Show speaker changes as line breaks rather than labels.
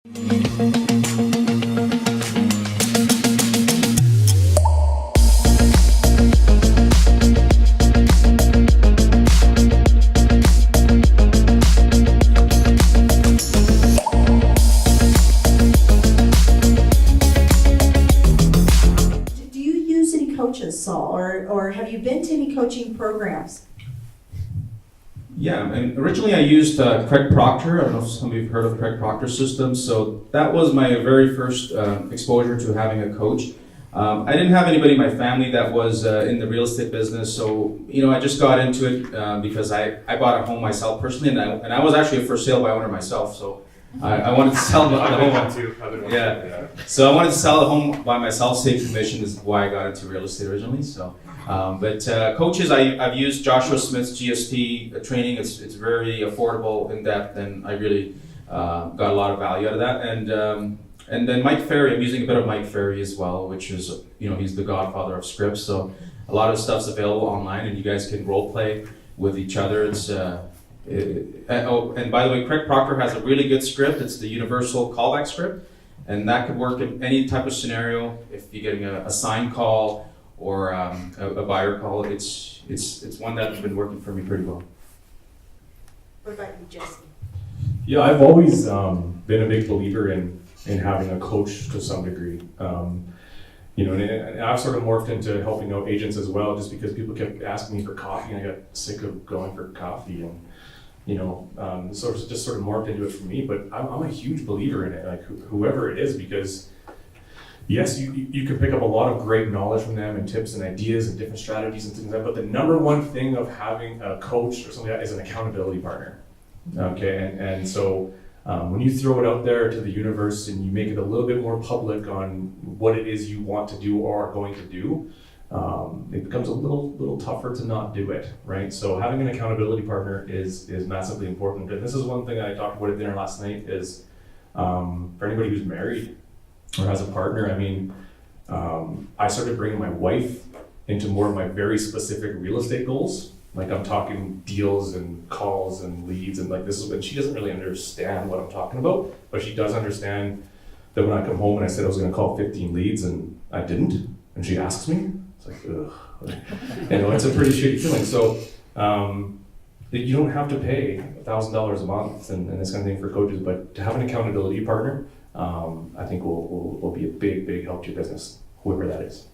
Do you use any coaches, Saul, or have you been to any coaching programs?
Yeah, and originally I used Craig Proctor. I don't know if some of you have heard of Craig Proctor systems. So that was my very first exposure to having a coach. I didn't have anybody in my family that was in the real estate business, so I just got into it because I bought a home myself personally, and I was actually a for sale by owner myself. So I wanted to sell the home.
Too.
Yeah. So I wanted to sell the home by myself. Save commission is why I got into real estate originally. So. But coaches, I've used Joshua Smith's GSP training. It's very affordable, in depth, and I really got a lot of value out of that. And then Mike Ferry, I'm using a bit of Mike Ferry as well, which is he's the godfather of scripts. So a lot of stuff's available online, and you guys can role play with each other. And by the way, Craig Proctor has a really good script. It's the universal callback script, and that could work in any type of scenario. If you're getting a sign call or a buyer call, it's one that's been working for me pretty well.
What about you, Jason?
Yeah, I've always been a big believer in having a coach to some degree. And I've sort of morphed into helping out agents as well, just because people kept asking me for coffee, and I got sick of going for coffee, and sort of morphed into it for me. But I'm a huge believer in it, like whoever it is, because yes, you can pick up a lot of great knowledge from them and tips and ideas and different strategies and things like that, but the number one thing of having a coach or something like that is an accountability partner. Okay, and so when you throw it out there to the universe and you make it a little bit more public on what it is you want to do or are going to do, it becomes a little tougher to not do it, right? So having an accountability partner is massively important. And this is one thing I talked about at dinner last night is for anybody who's married or has a partner, I started bringing my wife into more of my very specific real estate goals. Like I'm talking deals and calls and leads and and she doesn't really understand what I'm talking about, but she does understand that when I come home and I said I was going to call 15 leads and I didn't, and she asks me, it's like, ugh. It's a pretty shitty feeling. So you don't have to pay $1,000 a month and this kind of thing for coaches, but to have an accountability partner, I think will be a big help to your business, whoever that is.